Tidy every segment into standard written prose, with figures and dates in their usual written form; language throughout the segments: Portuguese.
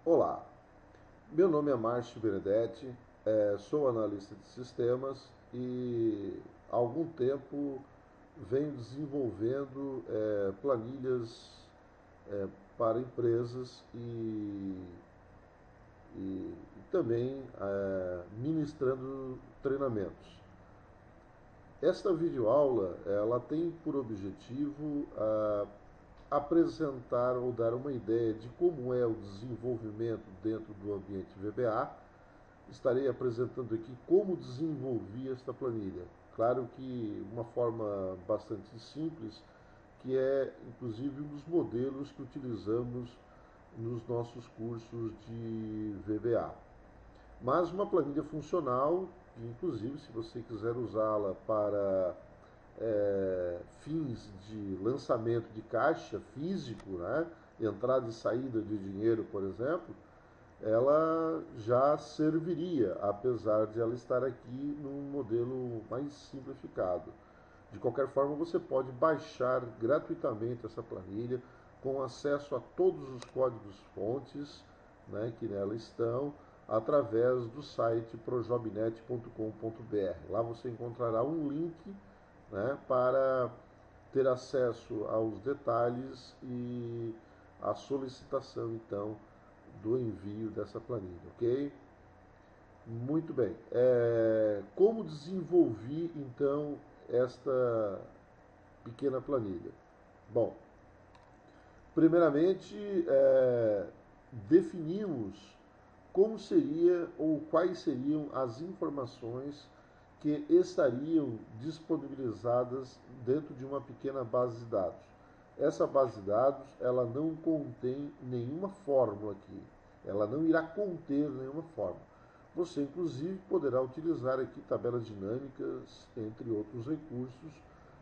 Olá, meu nome é Márcio Benedetti, sou analista de sistemas e há algum tempo venho desenvolvendo planilhas para empresas e também ministrando treinamentos. Esta videoaula ela tem por objetivo apresentar ou dar uma ideia de como é o desenvolvimento dentro do ambiente VBA. Estarei apresentando aqui como desenvolvi esta planilha. Claro que uma forma bastante simples, que é inclusive um dos modelos que utilizamos nos nossos cursos de VBA. Mas uma planilha funcional, inclusive se você quiser usá-la para fins de lançamento de caixa físico, né, entrada e saída de dinheiro, por exemplo, ela já serviria, apesar de ela estar aqui num modelo mais simplificado. De qualquer forma, você pode baixar gratuitamente essa planilha com acesso a todos os códigos-fontes, né, que nela estão, através do site projobnet.com.br. Lá você encontrará um link, né, para ter acesso aos detalhes e a solicitação, então, do envio dessa planilha, ok? Muito bem. Como desenvolvi, então, esta pequena planilha? Bom, primeiramente, definimos como seria ou quais seriam as informações que estariam disponibilizadas dentro de uma pequena base de dados. Essa base de dados ela não contém nenhuma fórmula aqui, ela não irá conter nenhuma fórmula. Você, inclusive, poderá utilizar aqui tabelas dinâmicas, entre outros recursos,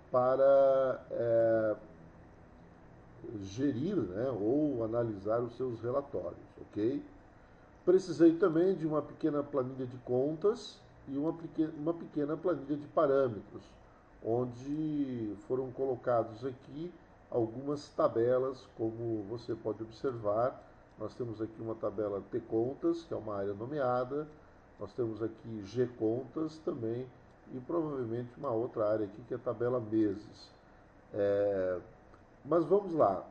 para gerir, né, ou analisar os seus relatórios, ok? Precisei também de uma pequena planilha de contas e uma pequena planilha de parâmetros, onde foram colocados aqui algumas tabelas, como você pode observar. Nós temos aqui uma tabela T contas, que é uma área nomeada, nós temos aqui G contas também, e provavelmente uma outra área aqui que é a tabela meses. Mas vamos lá.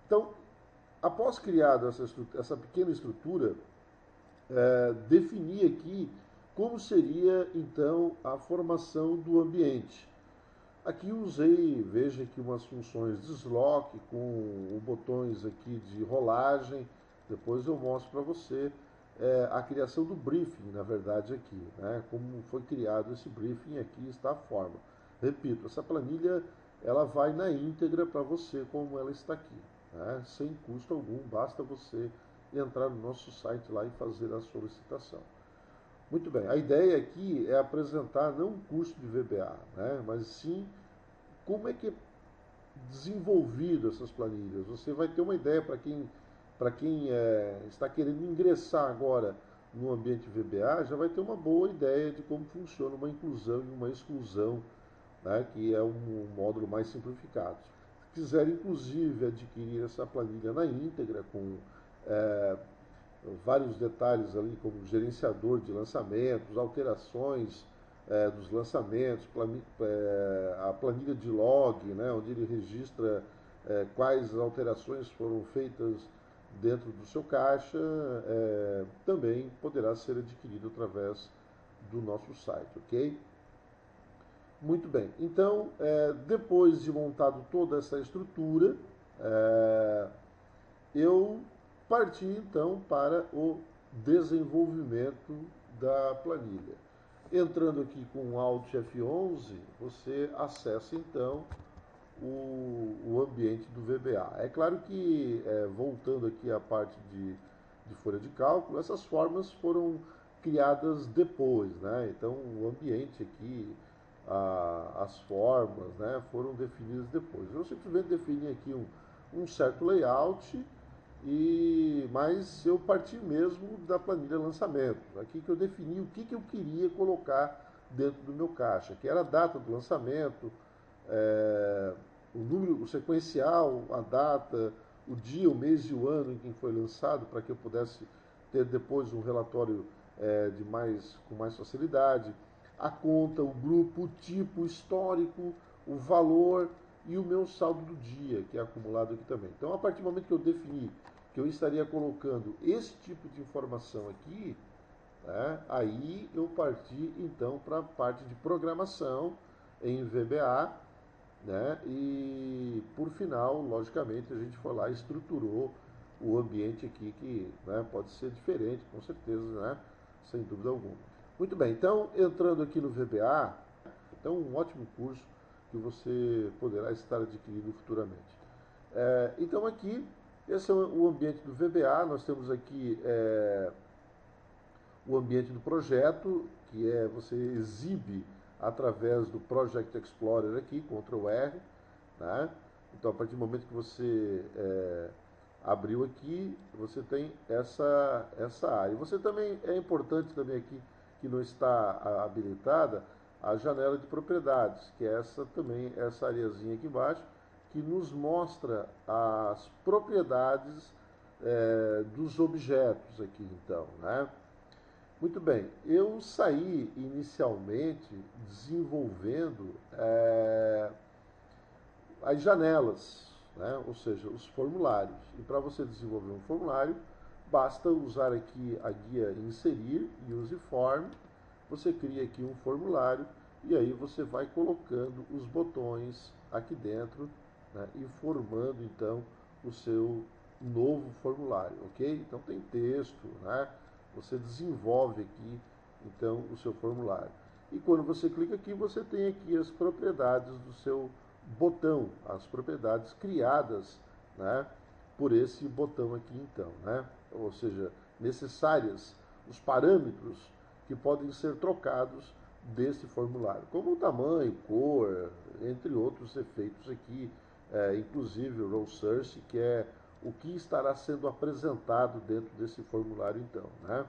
Então, após criada essa pequena estrutura, definir aqui como seria então a formação do ambiente. Aqui usei, veja aqui umas funções de slot com botões aqui de rolagem. Depois eu mostro para você a criação do briefing, na verdade aqui, né? Como foi criado esse briefing, aqui está a forma. Repito, essa planilha ela vai na íntegra para você como ela está aqui, né? Sem custo algum, basta você entrar no nosso site lá e fazer a solicitação. Muito bem, a ideia aqui é apresentar não um curso de VBA, né, mas sim como é que é desenvolvido essas planilhas. Você vai ter uma ideia para quem está querendo ingressar agora no ambiente VBA, já vai ter uma boa ideia de como funciona uma inclusão e uma exclusão, né, que é um módulo mais simplificado. Se quiser, inclusive, adquirir essa planilha na íntegra, com é, vários detalhes ali, como gerenciador de lançamentos, alterações dos lançamentos, a planilha de log, né, onde ele registra quais alterações foram feitas dentro do seu caixa, também poderá ser adquirido através do nosso site, ok? Muito bem. Então, depois de montado toda essa estrutura, eu parti então para o desenvolvimento da planilha. Entrando aqui com o Alt F11, você acessa então o ambiente do VBA. É claro que, voltando aqui à parte de folha de cálculo, essas formas foram criadas depois, né? Então o ambiente aqui, as formas, né, foram definidas depois. Eu simplesmente defini aqui um certo layout, mas eu parti mesmo da planilha lançamento. Aqui que eu defini o que eu queria colocar dentro do meu caixa, que era a data do lançamento, o número, o sequencial, a data, o dia, o mês e o ano em que foi lançado, para que eu pudesse ter depois um relatório com mais facilidade. A conta, o grupo, o tipo, o histórico, o valor e o meu saldo do dia, que é acumulado aqui também. Então, a partir do momento que eu defini que eu estaria colocando esse tipo de informação aqui, né, aí eu parti então para a parte de programação em VBA, né, e por final, logicamente, a gente foi lá e estruturou o ambiente aqui que, né, pode ser diferente, com certeza, né, sem dúvida alguma. Muito bem, então entrando aqui no VBA, então um ótimo curso que você poderá estar adquirindo futuramente. Então aqui, esse é o ambiente do VBA, nós temos aqui o ambiente do projeto, que é você exibe através do Project Explorer aqui, Ctrl R, né? Então, a partir do momento que você abriu aqui, você tem essa área. Você também, é importante também aqui, que não está habilitada, a janela de propriedades, que é essa também, essa areazinha aqui embaixo, que nos mostra as propriedades dos objetos aqui, então, né? Muito bem, eu saí inicialmente desenvolvendo as janelas, né? Ou seja, os formulários. E para você desenvolver um formulário, basta usar aqui a guia Inserir, Use Form, você cria aqui um formulário e aí você vai colocando os botões aqui dentro, né? E formando então o seu novo formulário, ok? Então tem texto, né? Você desenvolve aqui então o seu formulário. E quando você clica aqui, você tem aqui as propriedades do seu botão, as propriedades criadas, né, por esse botão aqui então, né? Ou seja, necessárias, os parâmetros que podem ser trocados desse formulário, como o tamanho, cor, entre outros efeitos aqui, inclusive o row search, que é o que estará sendo apresentado dentro desse formulário então, né?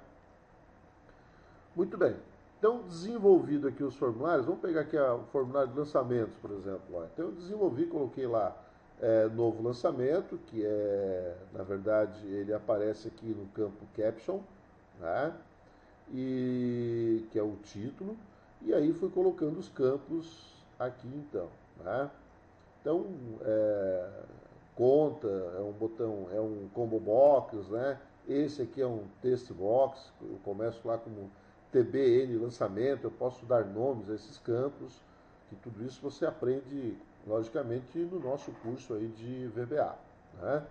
Muito bem. Então, desenvolvido aqui os formulários, vamos pegar aqui o formulário de lançamentos, por exemplo. Ó. Então, eu desenvolvi, coloquei lá novo lançamento, que é, na verdade, ele aparece aqui no campo caption, né? E que é o título. E aí fui colocando os campos aqui, então, né? Então, conta, é um botão, é um combo box, né? Esse aqui é um text box, eu começo lá como TBN lançamento, eu posso dar nomes a esses campos, que tudo isso você aprende, logicamente, no nosso curso aí de VBA, né?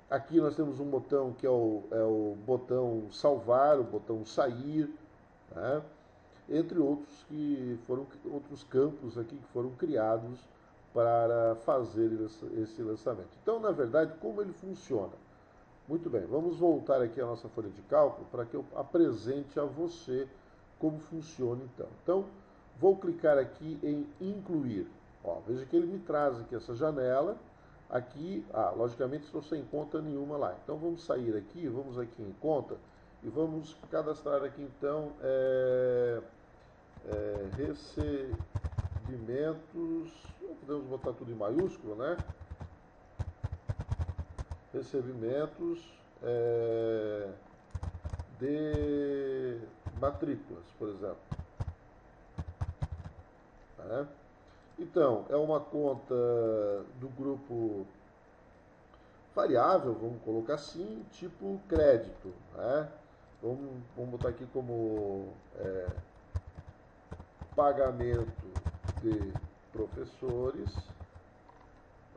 Aqui nós temos um botão que é o botão salvar, o botão sair, né? Entre outros que foram outros campos aqui que foram criados para fazer esse lançamento. Então, na verdade, como ele funciona? Muito bem, vamos voltar aqui à nossa folha de cálculo para que eu apresente a você como funciona então. Então, vou clicar aqui em incluir. Ó, veja que ele me traz aqui essa janela. Aqui, logicamente estou sem conta nenhuma lá. Então vamos sair aqui, vamos aqui em conta e vamos cadastrar aqui então recebimentos, podemos botar tudo em maiúsculo, né? Recebimentos de matrículas, por exemplo. Né? Então, é uma conta do grupo variável, vamos colocar assim, tipo crédito. Né? Vamos botar aqui como pagamento de professores.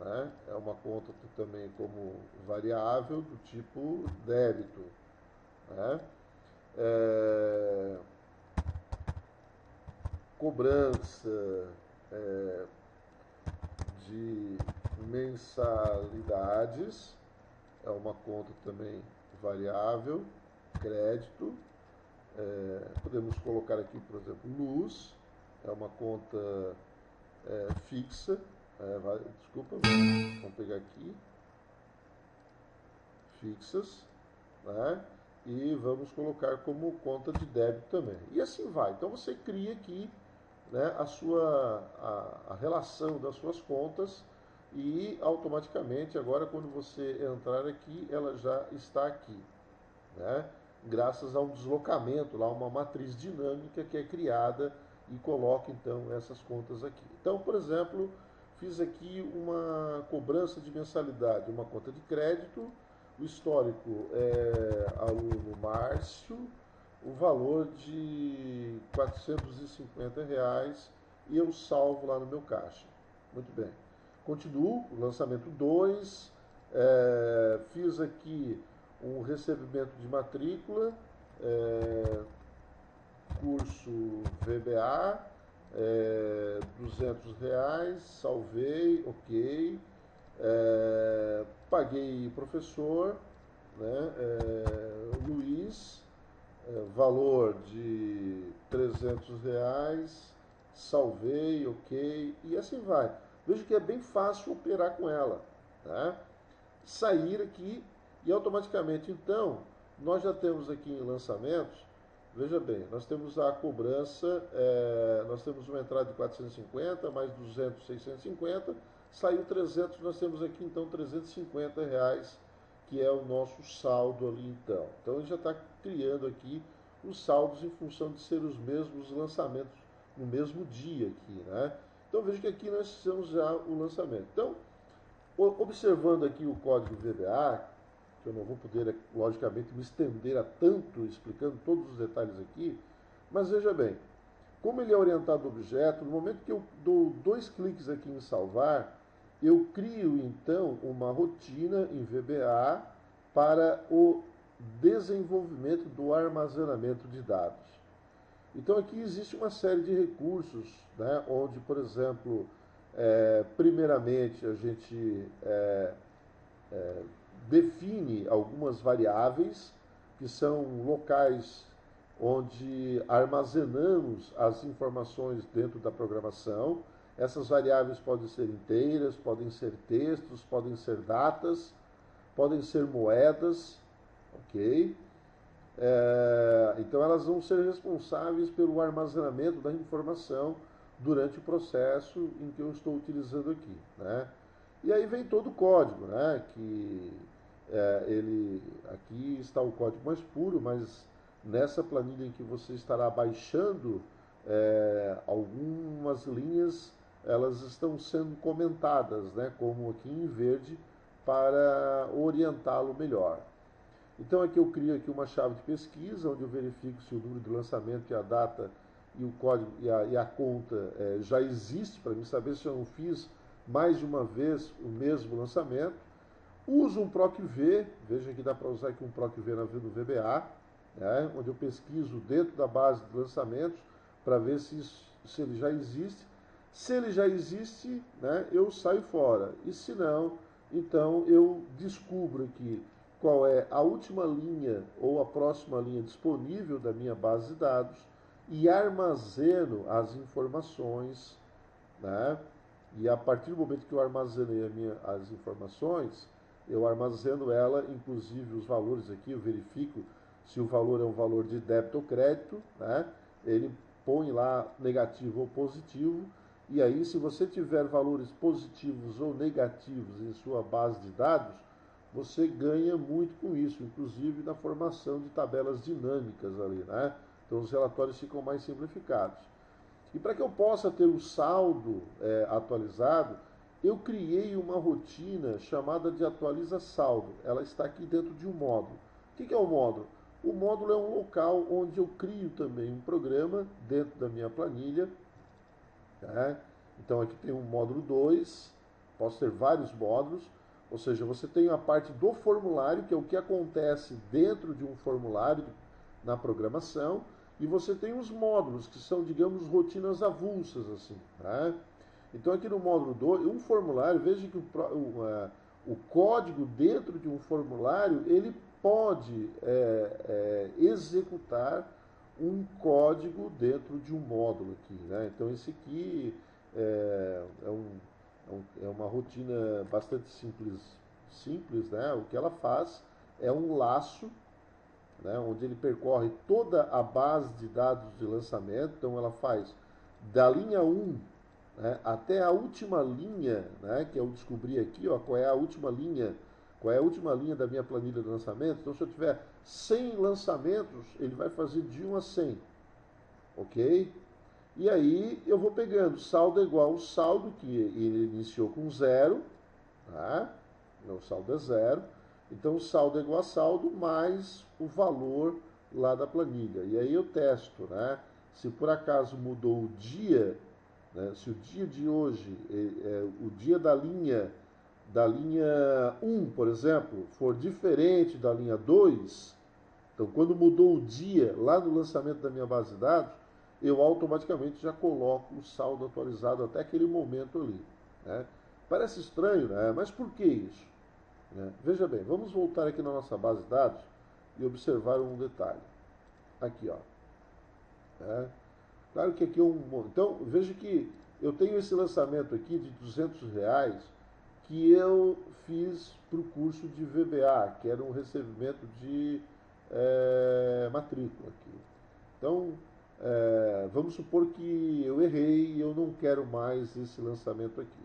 Né? É uma conta também como variável do tipo débito. Né? Cobrança de mensalidades é uma conta também variável, crédito. Podemos colocar aqui, por exemplo, luz, é uma conta fixa. Desculpa, vamos pegar aqui, fixas, né? E vamos colocar como conta de débito também. E assim vai. Então você cria aqui, né, a relação das suas contas e automaticamente agora quando você entrar aqui, ela já está aqui, né? Graças a um deslocamento, lá uma matriz dinâmica que é criada e coloca então essas contas aqui. Então, por exemplo, fiz aqui uma cobrança de mensalidade, uma conta de crédito, o histórico é aluno Márcio, o valor de R$ 450 e eu salvo lá no meu caixa. Muito bem. Continuo, o lançamento 2, fiz aqui um recebimento de matrícula, curso VBA, R$ 200, salvei, ok, paguei professor, né, Luiz, valor de R$ 300, salvei, ok, e assim vai. Veja que é bem fácil operar com ela, né? Sair aqui e automaticamente, então, nós já temos aqui em lançamentos, veja bem, nós temos a cobrança, nós temos uma entrada de 450, mais 200, 650, saiu 300, nós temos aqui então R$ 350, que é o nosso saldo ali então. Então ele já está criando aqui os saldos em função de ser os mesmos lançamentos no mesmo dia aqui, né? Então veja que aqui nós temos já o lançamento. Então, observando aqui o código VBA, que eu não vou poder, logicamente, me estender a tanto explicando todos os detalhes aqui, mas veja bem, como ele é orientado a objeto, no momento que eu dou 2 cliques aqui em salvar, eu crio então uma rotina em VBA para o desenvolvimento do armazenamento de dados. Então aqui existe uma série de recursos, né, onde, por exemplo, primeiramente a gente define algumas variáveis que são locais onde armazenamos as informações dentro da programação. Essas variáveis podem ser inteiras, podem ser textos, podem ser datas, podem ser moedas, ok? Então elas vão ser responsáveis pelo armazenamento da informação durante o processo em que eu estou utilizando aqui, né? E aí vem todo o código, né? Que ele aqui está o código mais puro, mas nessa planilha em que você estará baixando algumas linhas, elas estão sendo comentadas, né? Como aqui em verde, para orientá-lo melhor. Então aqui eu crio aqui uma chave de pesquisa, onde eu verifico se o número de lançamento e a data e o código e a conta já existe, para mim saber se eu não fiz mais de uma vez o mesmo lançamento. Uso um PROC-V, veja que dá para usar aqui um PROC-V no VBA, né, onde eu pesquiso dentro da base de lançamentos para ver se ele já existe. Se ele já existe, né, eu saio fora. E se não, então eu descubro aqui qual é a última linha ou a próxima linha disponível da minha base de dados e armazeno as informações, né? E a partir do momento que eu armazenei as informações, eu armazeno ela, inclusive os valores aqui, eu verifico se o valor é um valor de débito ou crédito, né? Ele põe lá negativo ou positivo, e aí se você tiver valores positivos ou negativos em sua base de dados, você ganha muito com isso, inclusive na formação de tabelas dinâmicas ali, né? Então os relatórios ficam mais simplificados. E para que eu possa ter o saldo atualizado, eu criei uma rotina chamada de atualiza saldo. Ela está aqui dentro de um módulo. O que é o módulo? O módulo é um local onde eu crio também um programa dentro da minha planilha. Tá? Então aqui tem um módulo 2, posso ter vários módulos, ou seja, você tem a parte do formulário, que é o que acontece dentro de um formulário na programação, e você tem os módulos, que são, digamos, rotinas avulsas, assim. Tá? Então aqui no módulo 2, um formulário, veja que o código dentro de um formulário, ele pode executar um código dentro de um módulo aqui, né? Então esse aqui é uma rotina bastante simples, né? O que ela faz é um laço, né? Onde ele percorre toda a base de dados de lançamento. Então ela faz da linha 1 né, até a última linha, né, que eu descobri aqui, ó, qual é a última linha, qual é a última linha da minha planilha de lançamento. Então, se eu tiver 100 lançamentos, ele vai fazer de 1 a 100, ok? E aí eu vou pegando saldo é igual ao saldo que ele iniciou com zero, tá? O saldo é zero. Então o saldo é igual a saldo mais o valor lá da planilha. E aí eu testo, né? Se por acaso mudou o dia, né? Se o dia de hoje, o dia da linha 1, por exemplo, for diferente da linha 2, então quando mudou o dia lá no lançamento da minha base de dados, eu automaticamente já coloco o saldo atualizado até aquele momento ali, né? Parece estranho, né? Mas por que isso? Né? Veja bem, vamos voltar aqui na nossa base de dados e observar um detalhe. Aqui, ó. Né? Claro que aqui é um. Então, veja que eu tenho esse lançamento aqui de R$ 200 que eu fiz para o curso de VBA, que era um recebimento de matrícula aqui. Então, vamos supor que eu errei e eu não quero mais esse lançamento aqui.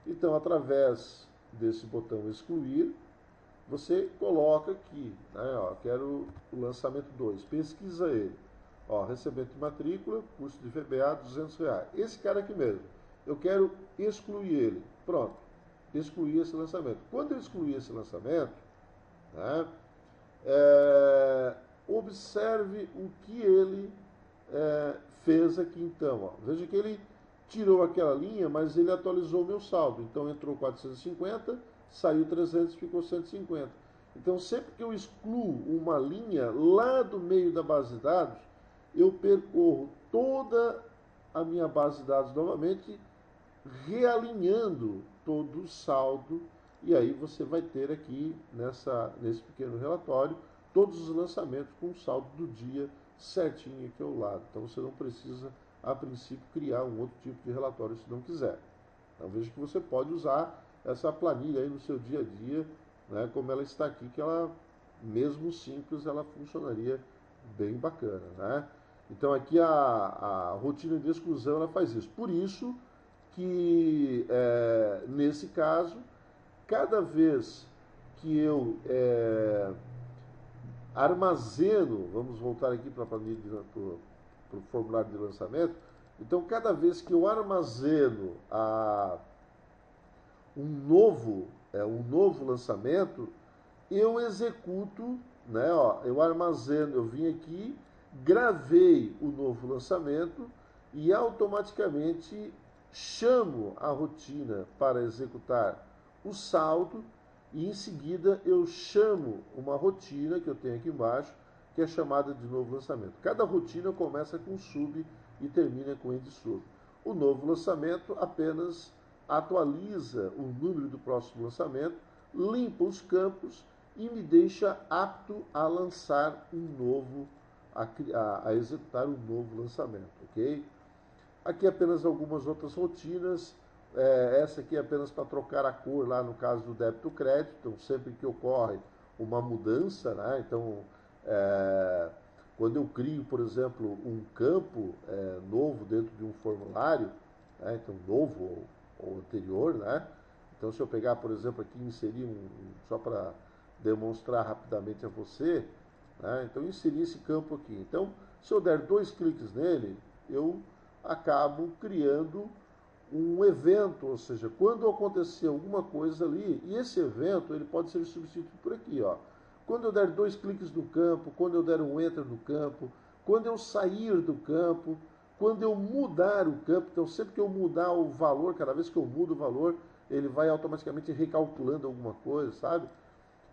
Então, através desse botão excluir, você coloca aqui, né, ó, quero o lançamento 2, pesquisa ele. Ó, recebimento de matrícula, custo de VBA, R$ 200. Esse cara aqui mesmo, eu quero excluir ele. Pronto, excluir esse lançamento. Quando eu excluir esse lançamento, né, observe o que ele fez aqui então. Ó. Veja que ele tirou aquela linha, mas ele atualizou o meu saldo. Então entrou 450, saiu 300, ficou 150. Então sempre que eu excluo uma linha lá do meio da base de dados, eu percorro toda a minha base de dados novamente, realinhando todo o saldo, e aí você vai ter aqui nesse pequeno relatório todos os lançamentos com o saldo do dia certinho aqui ao lado. Então você não precisa, a princípio, criar um outro tipo de relatório se não quiser. Então veja que você pode usar essa planilha aí no seu dia a dia, né, como ela está aqui, que ela, mesmo simples, ela funcionaria bem bacana, né? Então aqui a rotina de exclusão ela faz isso. Por isso que nesse caso, cada vez que eu armazeno, vamos voltar aqui para a planilha, para o formulário de lançamento, então cada vez que eu armazeno um novo lançamento, eu executo, né, ó, eu armazeno, eu vim aqui, gravei o novo lançamento e automaticamente chamo a rotina para executar o saldo e em seguida eu chamo uma rotina que eu tenho aqui embaixo, que é chamada de novo lançamento. Cada rotina começa com sub e termina com end sub. O novo lançamento apenas atualiza o número do próximo lançamento, limpa os campos e me deixa apto a lançar a executar um novo lançamento, ok? Aqui apenas algumas outras rotinas. Essa aqui é apenas para trocar a cor lá no caso do débito crédito. Então, sempre que ocorre uma mudança, né? Então, quando eu crio, por exemplo, um campo novo dentro de um formulário, né? Então novo ou anterior, né? Então, se eu pegar, por exemplo, aqui e inserir só para demonstrar rapidamente a você, né? Então, inserir esse campo aqui. Então, se eu der 2 cliques nele, eu acabo criando um evento, ou seja, quando acontecer alguma coisa ali, e esse evento ele pode ser substituído por aqui, ó. Quando eu der 2 cliques no campo, quando eu der um enter no campo, quando eu sair do campo, quando eu mudar o campo, então sempre que eu mudar o valor, cada vez que eu mudo o valor, ele vai automaticamente recalculando alguma coisa, sabe?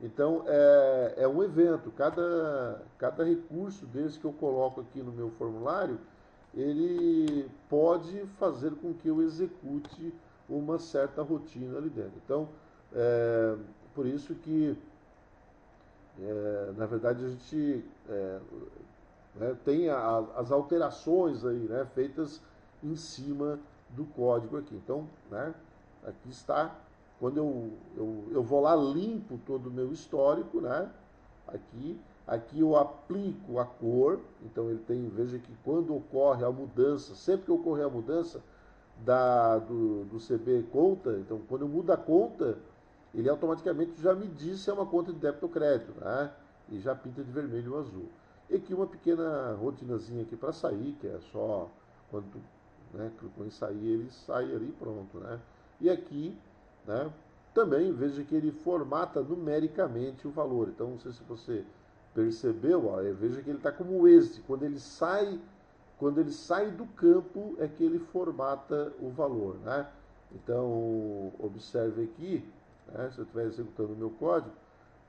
Então é um evento, cada recurso desse que eu coloco aqui no meu formulário, ele pode fazer com que eu execute uma certa rotina ali dentro. Então, por isso que, na verdade, a gente tem as alterações aí, né, feitas em cima do código aqui. Então, né, aqui está, quando eu vou lá, limpo todo o meu histórico, né, aqui eu aplico a cor, então ele tem, veja que quando ocorre a mudança, sempre que ocorrer a mudança, do CB conta, então quando eu mudo a conta, ele automaticamente já me diz se é uma conta de débito ou crédito, né? E já pinta de vermelho ou azul. E aqui uma pequena rotinazinha aqui para sair, que é só quando tu, né, clicou em sair, ele sai ali e pronto, né? E aqui, né, também veja que ele formata numericamente o valor. Então, não sei se você percebeu, ó, veja que ele está como este. Quando ele sai do campo é que ele formata o valor, né? Então, observe aqui, né, se eu estiver executando o meu código,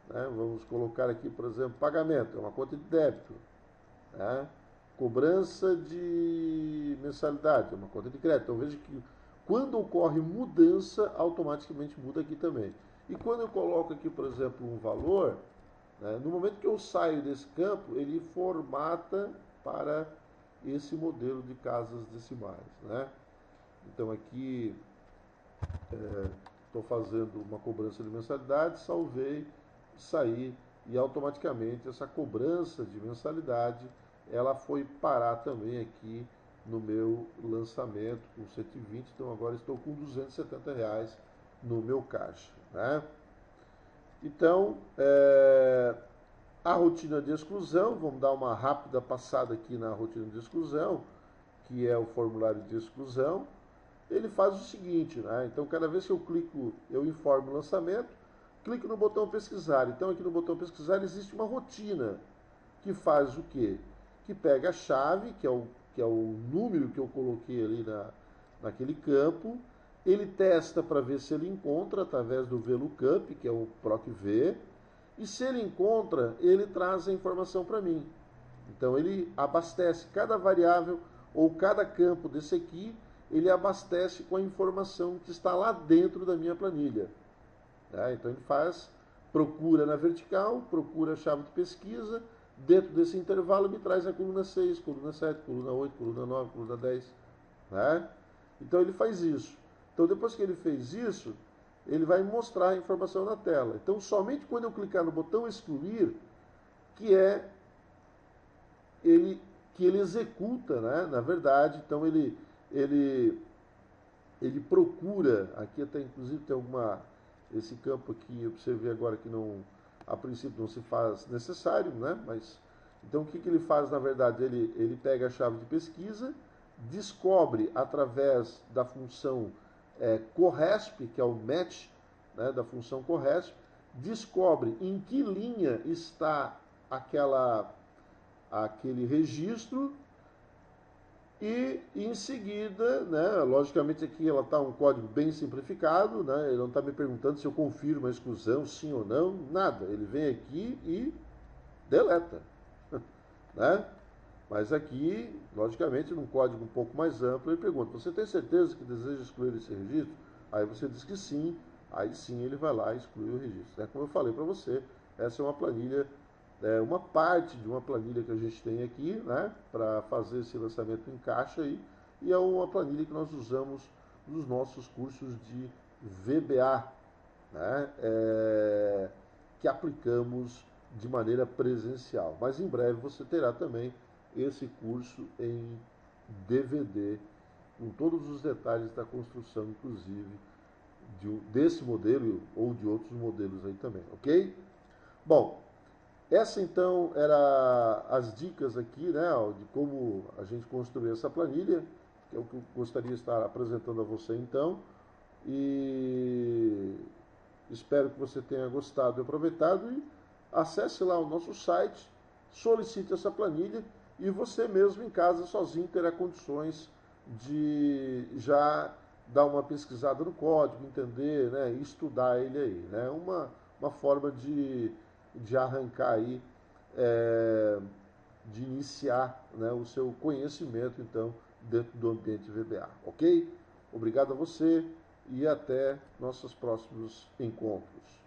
né, vamos colocar aqui, por exemplo, pagamento, é uma conta de débito, né? Cobrança de mensalidade, é uma conta de crédito. Então veja que quando ocorre mudança, automaticamente muda aqui também. E quando eu coloco aqui, por exemplo, um valor, né, no momento que eu saio desse campo, ele formata para esse modelo de casas decimais, né? Então aqui estou fazendo uma cobrança de mensalidade, salvei, saí e automaticamente essa cobrança de mensalidade ela foi parar também aqui no meu lançamento com 120, então agora estou com R$ 270 no meu caixa, né? Então, a rotina de exclusão, vamos dar uma rápida passada aqui na rotina de exclusão, que é o formulário de exclusão. Ele faz o seguinte, né? Então, cada vez que eu clico, eu informo o lançamento, clico no botão pesquisar. Então, aqui no botão pesquisar existe uma rotina que faz o quê? Que pega a chave, que é o número que eu coloquei ali naquele campo, ele testa para ver se ele encontra através do VLOOKUP, que é o PROC-V, e se ele encontra, ele traz a informação para mim. Então ele abastece cada variável ou cada campo desse aqui, ele abastece com a informação que está lá dentro da minha planilha. Então ele faz, procura na vertical, procura a chave de pesquisa, dentro desse intervalo me traz a coluna 6, coluna 7, coluna 8, coluna 9, coluna 10. Né? Então ele faz isso. Então depois que ele fez isso, ele vai mostrar a informação na tela. Então somente quando eu clicar no botão excluir, que é ele que ele executa, né? Na verdade, então ele procura, aqui até inclusive tem esse campo aqui, eu observei agora que não, a princípio não se faz necessário, né? Mas então o que ele faz na verdade? Ele pega a chave de pesquisa, descobre através da função corresp, que é o match, né, da função corresp, descobre em que linha está aquele registro e em seguida, né, logicamente aqui ela está um código bem simplificado, né, ele não está me perguntando se eu confirmo a exclusão, sim ou não, nada. Ele vem aqui e deleta. Né? Mas aqui, logicamente, num código um pouco mais amplo, ele pergunta, você tem certeza que deseja excluir esse registro? Aí você diz que sim, aí sim ele vai lá e exclui o registro. Como eu falei para você, essa é uma planilha, uma parte de uma planilha que a gente tem aqui, né, para fazer esse lançamento em caixa aí, e é uma planilha que nós usamos nos nossos cursos de VBA, né, que aplicamos de maneira presencial. Mas em breve você terá também esse curso em DVD, com todos os detalhes da construção, inclusive, desse modelo ou de outros modelos aí também, ok? Bom, essa então era as dicas aqui, né, de como a gente construir essa planilha, que é o que eu gostaria de estar apresentando a você então, e espero que você tenha gostado e aproveitado, e acesse lá o nosso site, solicite essa planilha, e você mesmo em casa, sozinho, terá condições de já dar uma pesquisada no código, entender, né, e estudar ele aí. Né? Uma forma de arrancar aí, de iniciar, né, o seu conhecimento, então, dentro do ambiente VBA. Ok? Obrigado a você e até nossos próximos encontros.